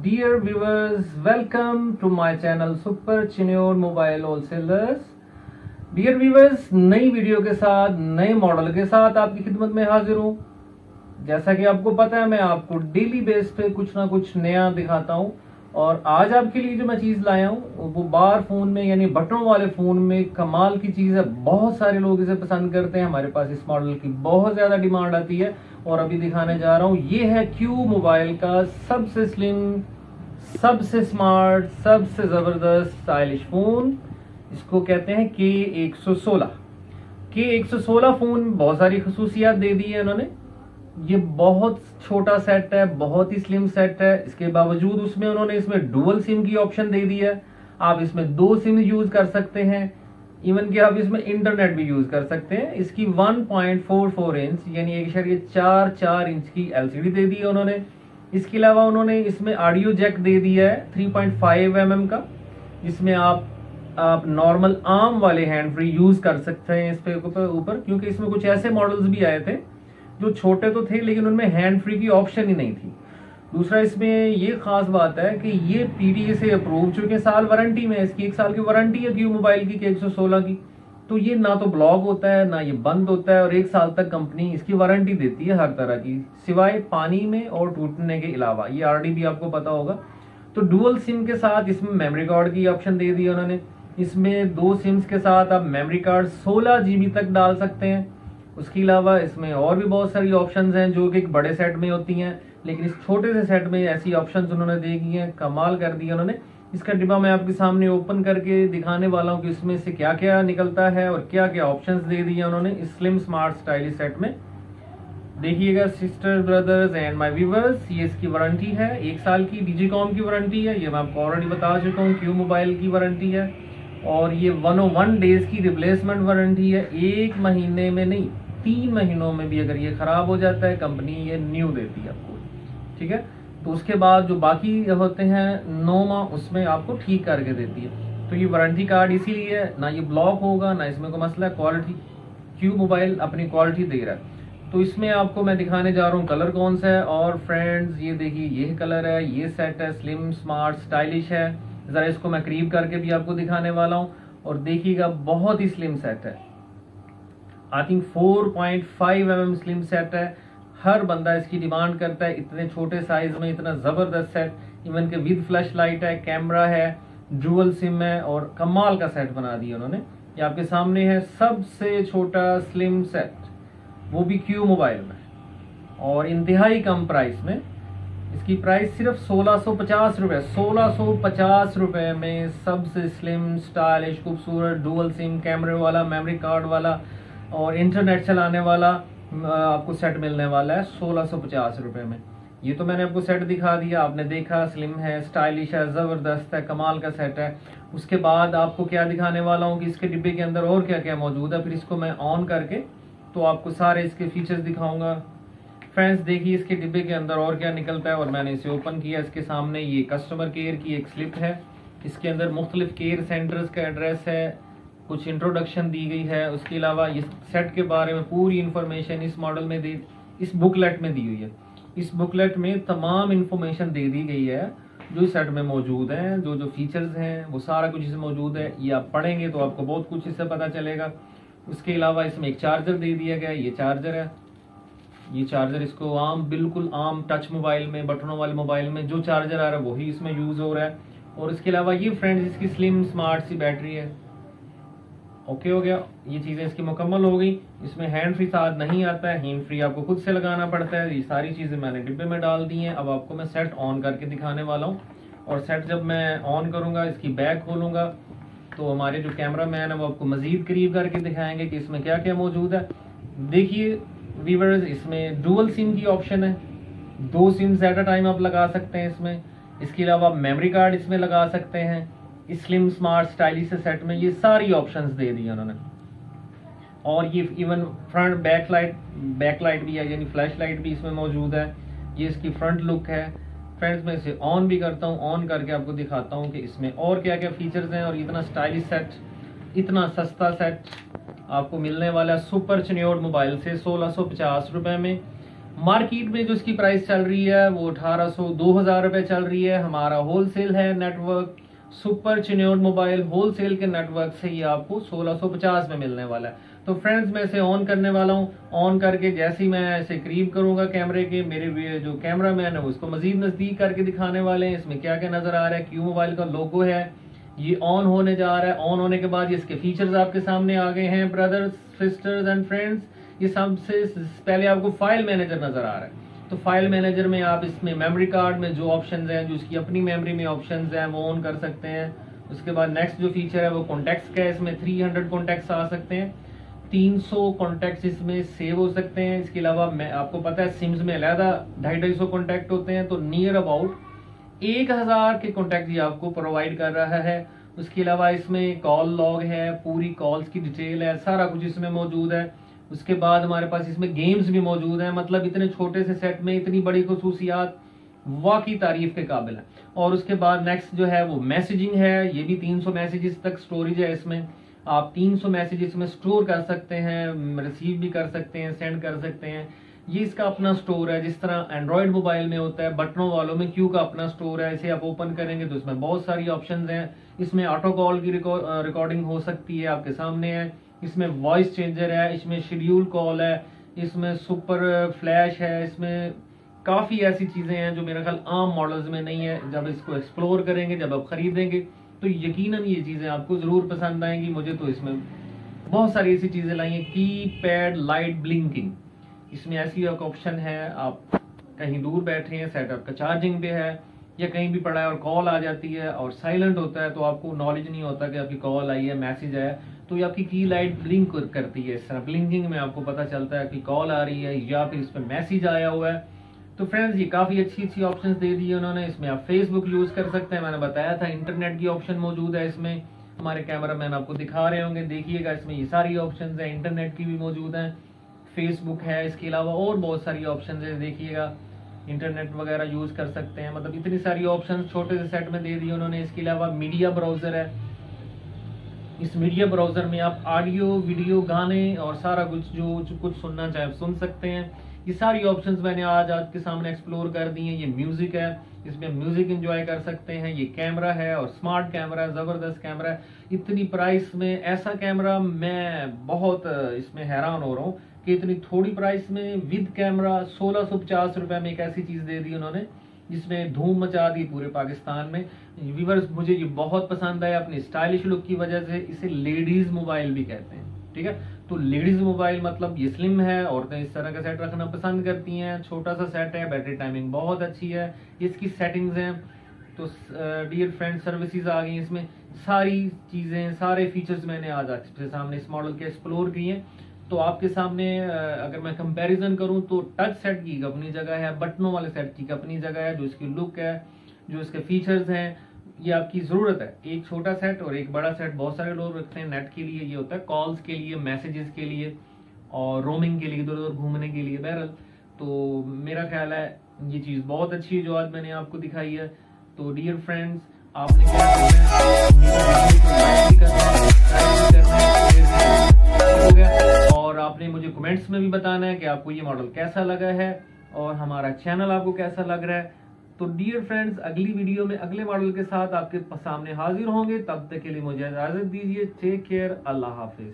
Dear viewers, welcome to my channel Super Qmobile Wholesalers। Dear viewers, नई video के साथ नए मॉडल के साथ आपकी खिदमत में हाजिर हूँ। जैसा कि आपको पता है, मैं आपको डेली बेस पे कुछ ना कुछ नया दिखाता हूँ और आज आपके लिए जो मैं चीज़ लाया हूँ वो बार फोन में यानी बटनों वाले फोन में कमाल की चीज़ है। बहुत सारे लोग इसे पसंद करते हैं। हमारे पास इस मॉडल की बहुत ज़्यादा डिमांड आती है और अभी दिखाने जा रहा हूँ। ये है क्यू मोबाइल का सबसे स्लिम, सबसे स्मार्ट, सबसे ज़बरदस्त स्टाइलिश फ़ोन। इसको कहते हैं K116। K116 फ़ोन बहुत सारी खसूसियात दे दी है इन्होंने। ये बहुत छोटा सेट है, बहुत ही स्लिम सेट है। इसके बावजूद उसमें उन्होंने इसमें डुअल सिम की ऑप्शन दे दी है। आप इसमें 2 सिम यूज कर सकते हैं, इवन कि आप इसमें इंटरनेट भी यूज कर सकते हैं। इसकी 1.44 इंच यानी 1.44 इंच की LCD दे दी है उन्होंने। इसके अलावा उन्होंने इसमें ऑडियो जैक दे दिया है 3.5 mm का, जिसमें आप नॉर्मल आर्म वाले हैंड फ्री यूज कर सकते हैं इस पे ऊपर, क्योंकि इसमें कुछ ऐसे मॉडल्स भी आए थे जो छोटे तो थे लेकिन उनमें हैंड फ्री की ऑप्शन ही नहीं थी। दूसरा, इसमें ये खास बात है कि ये PDA से अप्रूव, चूंकि साल वारंटी में, इसकी 1 साल की वारंटी है क्यू मोबाइल की K116 की, तो ये ना तो ब्लॉक होता है ना ये बंद होता है और 1 साल तक कंपनी इसकी वारंटी देती है हर तरह की, सिवाय पानी में और टूटने के अलावा। ये RDB आपको पता होगा। तो डुअल सिम के साथ इसमें मेमोरी कार्ड की ऑप्शन दे दी है उन्होंने। इसमें 2 सिम्स के साथ आप मेमोरी कार्ड 16 GB तक डाल सकते हैं। उसके अलावा इसमें और भी बहुत सारी ऑप्शंस हैं जो कि एक बड़े सेट में होती हैं, लेकिन इस छोटे से सेट में ऐसी ऑप्शंस उन्होंने दे दी हैं, कमाल कर दिया उन्होंने। इसका डिब्बा मैं आपके सामने ओपन करके दिखाने वाला हूं कि इसमें से क्या क्या निकलता है और क्या क्या ऑप्शंस दे दिए उन्होंने इस स्लिम स्मार्ट स्टाइलिश सेट में। देखिएगा sister brothers and my viewers, ये इसकी वारंटी है 1 साल की, डिजिकॉम की वारंटी है, ये मैं आपको ऑलरेडी बता चुका हूँ। क्यू मोबाइल की वारंटी है और ये 101 डेज की रिप्लेसमेंट वारंटी है। 1 महीने में नहीं, 3 महीनों में भी अगर ये खराब हो जाता है कंपनी ये न्यू देती है आपको, ठीक है। तो उसके बाद जो बाकी होते हैं 9 माह, उसमें आपको ठीक करके देती है। तो ये वारंटी कार्ड इसीलिए ना ये ब्लॉक होगा ना इसमें कोई मसला है। क्वालिटी, क्यू मोबाइल अपनी क्वालिटी दे रहा है। तो इसमें आपको मैं दिखाने जा रहा हूँ कलर कौन सा है। और फ्रेंड्स ये देखिए, ये कलर है, ये सेट है, स्लिम स्मार्ट स्टाइलिश है। जरा इसको मैं करीब करके भी आपको दिखाने वाला हूँ और देखिएगा बहुत ही स्लिम सेट है। I think 4.5 mm slim set है। हर बंदा इसकी डिमांड करता है, इतने छोटे साइज में इतना जबरदस्त सेट। इवन के विद फ्लैश लाइट है, कैमरा है, डुअल सिम है और कमाल का सेट बना दिया उन्होंने। ये आपके सामने है सबसे छोटा स्लिम सेट, वो भी क्यू मोबाइल में और इंतहाई कम प्राइस में। इसकी प्राइस सिर्फ 1650 रुपए। 1650 रुपए में सबसे स्लिम स्टाइलिश खूबसूरत डुअल सिम, कैमरे वाला, मेमोरी कार्ड वाला और इंटरनेट चलाने वाला आपको सेट मिलने वाला है 1650 रुपए में। ये तो मैंने आपको सेट दिखा दिया, आपने देखा स्लिम है, स्टाइलिश है, जबरदस्त है, कमाल का सेट है। उसके बाद आपको क्या दिखाने वाला हूँ कि इसके डिब्बे के अंदर और क्या क्या मौजूद है। फिर इसको मैं ऑन करके तो आपको सारे इसके फीचर्स दिखाऊंगा। फ्रेंड्स देखिए इसके डिब्बे के अंदर और क्या निकलता है। और मैंने इसे ओपन किया, इसके सामने ये कस्टमर केयर की एक स्लिप है। इसके अंदर मुख्तलिफ केयर सेंटर्स का एड्रेस है, कुछ इंट्रोडक्शन दी गई है। उसके अलावा इस सेट के बारे में पूरी इंफॉर्मेशन इस मॉडल में इस बुकलेट में दी हुई है। इस बुकलेट में तमाम इंफॉर्मेशन दे दी गई है जो इस सेट में मौजूद है, जो जो फीचर्स हैं वो सारा कुछ इसमें मौजूद है। ये आप पढ़ेंगे तो आपको बहुत कुछ इससे पता चलेगा। उसके अलावा इसमें एक चार्जर दे दिया गया है, ये चार्जर है। ये चार्जर इसको बिल्कुल आम टच मोबाइल में, बटनों वाले मोबाइल में जो चार्जर आ रहा है वही इसमें यूज हो रहा है। और इसके अलावा ये फ्रेंड्स इसकी स्लिम स्मार्ट सी बैटरी है। ओके हो गया, ये चीजें इसकी मुकम्मल हो गई। इसमें हैंड फ्री साथ नहीं आता है, हैंड फ्री आपको खुद से लगाना पड़ता है। ये सारी चीजें मैंने डिब्बे में डाल दी हैं। अब आपको मैं सेट ऑन करके दिखाने वाला हूँ और सेट जब मैं ऑन करूंगा, इसकी बैक खोलूंगा तो हमारे जो कैमरा मैन है वो आपको मजीद करीब करके दिखाएंगे कि इसमें क्या क्या मौजूद है। देखिए व्यूअर्स, इसमें डुअल सिम की ऑप्शन है, 2 सिम्स एट अ टाइम आप लगा सकते हैं इसमें। इसके अलावा मेमोरी कार्ड इसमें लगा सकते हैं। इस स्लिम स्मार्ट स्टाइलिश सेट में ये सारी ऑप्शंस दे दी उन्होंने। और ये इवन फ्रंट बैक लाइट भी है, यानी फ्लैश लाइट भी इसमें मौजूद है। ये इसकी फ्रंट लुक है। फ्रेंड्स मैं इसे ऑन भी करता हूँ, ऑन करके आपको दिखाता हूँ कि इसमें और क्या क्या फीचर्स हैं। और इतना स्टाइलिश सेट, इतना सस्ता सेट आपको मिलने वाला है सुपर चिन्योड मोबाइल से 1650 रुपए में। मार्केट में जो इसकी प्राइस चल रही है वो 1800-2000 रुपए चल रही है। हमारा होलसेल है नेटवर्क सुपर चिन्योर मोबाइल होलसेल के नेटवर्क से ये आपको 1650 में मिलने वाला है। तो फ्रेंड्स मैं इसे ऑन करने वाला हूँ। ऑन करके जैसे ही मैं इसे करीब करूंगा कैमरे के, मेरे जो कैमरा मैन है उसको मजीद नजदीक करके दिखाने वाले हैं। इसमें क्या क्या नजर आ रहा है, क्यू मोबाइल का लोगो है, ये ऑन होने जा रहा है। ऑन होने के बाद इसके फीचर्स आपके सामने आ गए हैं ब्रदर्स, सिस्टर्स एंड फ्रेंड्स। ये सबसे पहले आपको फाइल मैनेजर नजर आ रहा है। तो फाइल मैनेजर में आप इसमें मेमोरी कार्ड में जो ऑप्शंस हैं, जो इसकी अपनी मेमोरी में ऑप्शंस हैं, वो ऑन कर सकते हैं। उसके बाद नेक्स्ट जो फीचर है वो कॉन्टेक्ट्स का है। इसमें 300 कॉन्टेक्ट्स आ सकते हैं, 300 कॉन्टेक्ट्स इसमें सेव हो सकते हैं। इसके अलावा आपको पता है सिम्स में अलहदा 250 कॉन्टेक्ट होते हैं, तो नियर अबाउट 1000 के कॉन्टेक्ट ये आपको प्रोवाइड कर रहा है। उसके अलावा इसमें कॉल लॉग है, पूरी कॉल्स की डिटेल है, सारा कुछ इसमें मौजूद है। उसके बाद हमारे पास इसमें गेम्स भी मौजूद हैं। मतलब इतने छोटे से सेट में इतनी बड़ी खुसूसियात वाकई तारीफ के काबिल है। और उसके बाद नेक्स्ट जो है वो मैसेजिंग है। ये भी 300 मैसेजेस तक स्टोरेज है इसमें। आप 300 मैसेजेस में स्टोर कर सकते हैं, रिसीव भी कर सकते हैं, सेंड कर सकते हैं। ये इसका अपना स्टोर है, जिस तरह एंड्रॉयड मोबाइल में होता है, बटनों वालों में क्यू का अपना स्टोर है। इसे आप ओपन करेंगे तो इसमें बहुत सारी ऑप्शंस हैं। इसमें ऑटो कॉल की रिकॉर्डिंग हो सकती है, आपके सामने है। इसमें वॉइस चेंजर है, इसमें शेड्यूल कॉल है, इसमें सुपर फ्लैश है। इसमें काफी ऐसी चीजें हैं जो मेरा ख्याल आम मॉडल्स में नहीं है। जब इसको एक्सप्लोर करेंगे, जब आप खरीदेंगे तो यकीनन ये चीजें आपको जरूर पसंद आएंगी। मुझे तो इसमें बहुत सारी ऐसी चीजें लाई हैं। की पैड लाइट ब्लिंकिंग, इसमें ऐसी एक ऑप्शन है, आप कहीं दूर बैठे हैं, सेटअप का चार्जिंग पे है या कहीं भी पड़ा है और कॉल आ जाती है और साइलेंट होता है, तो आपको नॉलेज नहीं होता कि आपकी कॉल आई है, मैसेज आया, तो ये आपकी की लाइट ब्लिंक करती है। इस तरह ब्लिंकिंग में आपको पता चलता है कि कॉल आ रही है या फिर इस पर मैसेज आया हुआ है। तो फ्रेंड्स ये काफी अच्छी अच्छी ऑप्शंस दे दी है उन्होंने। इसमें आप फेसबुक यूज कर सकते हैं, मैंने बताया था। इंटरनेट की ऑप्शन मौजूद है इसमें, हमारे कैमरा मैन आपको दिखा रहे होंगे, देखिएगा इसमें ये सारी ऑप्शंस है। इंटरनेट की भी मौजूद है, फेसबुक है, इसके अलावा और बहुत सारी ऑप्शंस है, देखिएगा इंटरनेट वगैरह यूज कर सकते हैं। मतलब इतनी सारी ऑप्शंस छोटे से सेट में दे दी उन्होंने। इसके अलावा मीडिया ब्राउजर है, इस मीडिया ब्राउजर में आप ऑडियो, वीडियो, गाने और सारा कुछ जो कुछ सुनना चाहे सुन सकते हैं। ये सारी ऑप्शंस मैंने आज आपके सामने एक्सप्लोर कर दी हैं। ये म्यूजिक है, इसमें म्यूजिक एंजॉय कर सकते हैं। ये कैमरा है और स्मार्ट कैमरा है, जबरदस्त कैमरा है। इतनी प्राइस में ऐसा कैमरा मैं बहुत इसमें हैरान हो रहा हूँ कि इतनी थोड़ी प्राइस में विद कैमरा 1650 रुपए में एक ऐसी चीज दे दी उन्होंने जिसमें धूम मचा दी पूरे पाकिस्तान में। व्यूअर्स मुझे ये बहुत पसंद आया अपनी स्टाइलिश लुक की वजह से। इसे लेडीज मोबाइल भी कहते हैं, ठीक है। तो लेडीज मोबाइल मतलब ये स्लिम है, औरतें इस तरह का सेट रखना पसंद करती हैं। छोटा सा सेट है, बैटरी टाइमिंग बहुत अच्छी है, इसकी सेटिंग्स हैं। तो डियर फ्रेंड सर्विसेज आ गई इसमें, सारी चीजें, सारे फीचर्स मैंने आज आपके सामने इस मॉडल के एक्सप्लोर किए। तो आपके सामने अगर मैं कंपैरिजन करूं तो टच सेट की अपनी जगह है, बटनों वाले सेट की अपनी जगह है। जो इसकी लुक है, जो इसके फीचर्स हैं, ये आपकी जरूरत है। एक छोटा सेट और एक बड़ा सेट बहुत सारे लोग रखते हैं नेट के लिए, ये होता है कॉल्स के लिए, मैसेजेस के लिए और रोमिंग के लिए, इधर उधर घूमने के लिए। बहरहाल तो मेरा ख्याल है ये चीज बहुत अच्छी है जो आज मैंने आपको दिखाई है। तो डियर फ्रेंड्स, आपने क्या करना है और आपने मुझे कमेंट्स में भी बताना है कि आपको ये मॉडल कैसा लगा है और हमारा चैनल आपको कैसा लग रहा है। तो डियर फ्रेंड्स, अगली वीडियो में अगले मॉडल के साथ आपके सामने हाजिर होंगे। तब तक के लिए मुझे इजाजत दीजिए। टेक केयर, अल्लाह हाफिज।